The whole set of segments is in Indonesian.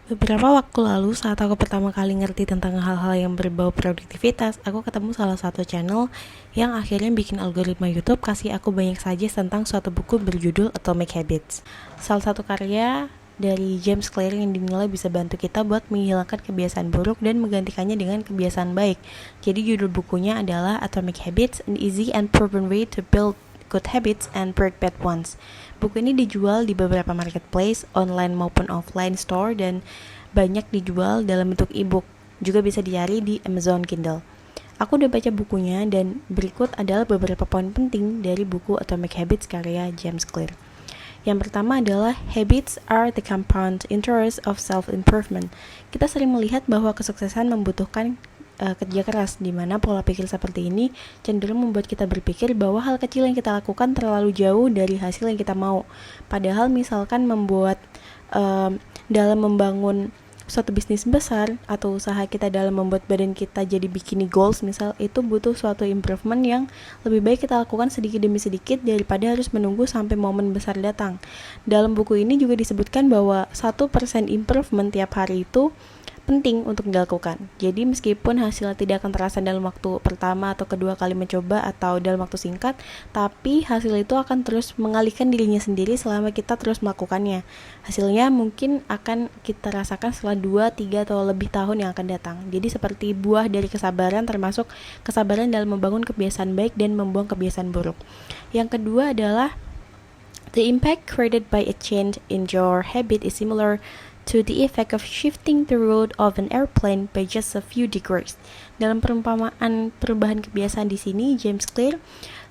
Beberapa waktu lalu saat aku pertama kali ngerti tentang hal-hal yang berbau produktivitas, aku ketemu salah satu channel yang akhirnya bikin algoritma YouTube kasih aku banyak suggest tentang suatu buku berjudul Atomic Habits. Salah satu karya dari James Clear yang dinilai bisa bantu kita buat menghilangkan kebiasaan buruk dan menggantikannya dengan kebiasaan baik. Jadi judul bukunya adalah Atomic Habits, an easy and proven way to build good habits and break bad ones. Buku ini dijual di beberapa marketplace, online maupun offline store, dan banyak dijual dalam bentuk e-book. Juga bisa dicari di Amazon Kindle. Aku udah baca bukunya dan berikut adalah beberapa poin penting dari buku Atomic Habits karya James Clear. Yang pertama adalah habits are the compound interest of self-improvement. Kita sering melihat bahwa kesuksesan membutuhkan kerja keras, di mana pola pikir seperti ini cenderung membuat kita berpikir bahwa hal kecil yang kita lakukan terlalu jauh dari hasil yang kita mau. Padahal misalkan dalam membangun suatu bisnis besar atau usaha kita dalam membuat badan kita jadi bikini goals misal, itu butuh suatu improvement yang lebih baik kita lakukan sedikit demi sedikit daripada harus menunggu sampai momen besar datang. Dalam buku ini juga disebutkan bahwa 1% improvement tiap hari itu penting untuk dilakukan. Jadi meskipun hasilnya tidak akan terasa dalam waktu pertama atau kedua kali mencoba atau dalam waktu singkat, tapi hasil itu akan terus mengalihkan dirinya sendiri selama kita terus melakukannya. Hasilnya mungkin akan kita rasakan setelah 2, 3 atau lebih tahun yang akan datang. Jadi seperti buah dari kesabaran, termasuk kesabaran dalam membangun kebiasaan baik dan membuang kebiasaan buruk. Yang kedua adalah the impact created by a change in your habit is similar to the effect of shifting the route of an airplane by just a few degrees. Dalam perumpamaan perubahan kebiasaan di sini, James Clear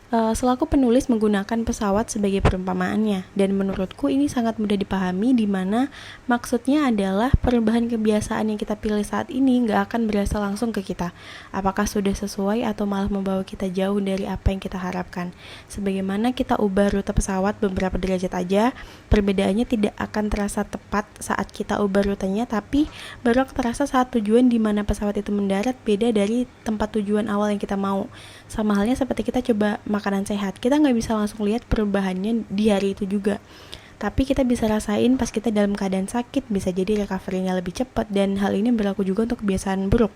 selaku penulis menggunakan pesawat sebagai perumpamaannya, dan menurutku ini sangat mudah dipahami, di mana maksudnya adalah perubahan kebiasaan yang kita pilih saat ini gak akan berasal langsung ke kita, apakah sudah sesuai atau malah membawa kita jauh dari apa yang kita harapkan. Sebagaimana kita ubah rute pesawat beberapa derajat aja, perbedaannya tidak akan terasa tepat saat kita ubah rutenya, tapi baru akan terasa saat tujuan di mana pesawat itu mendarat beda dari tempat tujuan awal yang kita mau. Sama halnya seperti kita coba makanan sehat, kita nggak bisa langsung lihat perubahannya di hari itu juga, tapi kita bisa rasain pas kita dalam keadaan sakit, bisa jadi recovery-nya lebih cepat. Dan hal ini berlaku juga untuk kebiasaan buruk.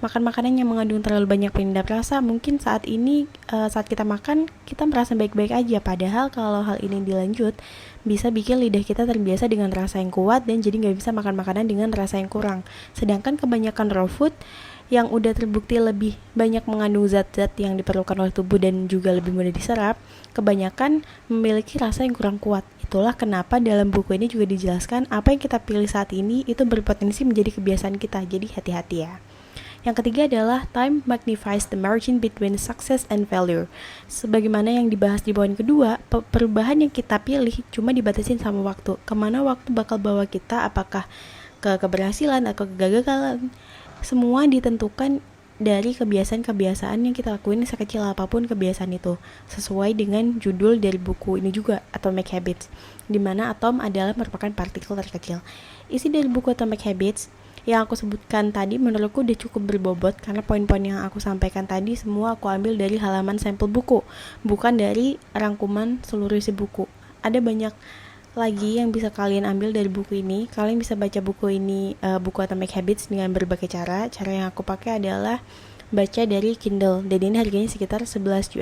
Makan makanan yang mengandung terlalu banyak penyedap rasa, mungkin saat ini saat kita makan kita merasa baik-baik aja, padahal kalau hal ini dilanjut bisa bikin lidah kita terbiasa dengan rasa yang kuat dan jadi nggak bisa makan makanan dengan rasa yang kurang. Sedangkan kebanyakan raw food yang udah terbukti lebih banyak mengandung zat-zat yang diperlukan oleh tubuh dan juga lebih mudah diserap, kebanyakan memiliki rasa yang kurang kuat. Itulah kenapa dalam buku ini juga dijelaskan apa yang kita pilih saat ini itu berpotensi menjadi kebiasaan kita, jadi hati-hati ya. Yang ketiga adalah time magnifies the margin between success and failure. Sebagaimana yang dibahas di poin kedua, perubahan yang kita pilih cuma dibatasin sama waktu. Kemana waktu bakal bawa kita, apakah ke keberhasilan atau kegagalan, semua ditentukan dari kebiasaan-kebiasaan yang kita lakuin sekecil apapun kebiasaan itu, sesuai dengan judul dari buku ini juga, Atomic Habits, di mana atom adalah merupakan partikel terkecil. Isi dari buku Atomic Habits yang aku sebutkan tadi menurutku udah cukup berbobot, karena poin-poin yang aku sampaikan tadi semua aku ambil dari halaman sampel buku, bukan dari rangkuman seluruh isi buku. Ada banyak lagi yang bisa kalian ambil dari buku ini. Kalian bisa baca buku ini, buku Atomic Habits, dengan berbagai cara. Cara yang aku pakai adalah baca dari Kindle, dan ini harganya sekitar $11.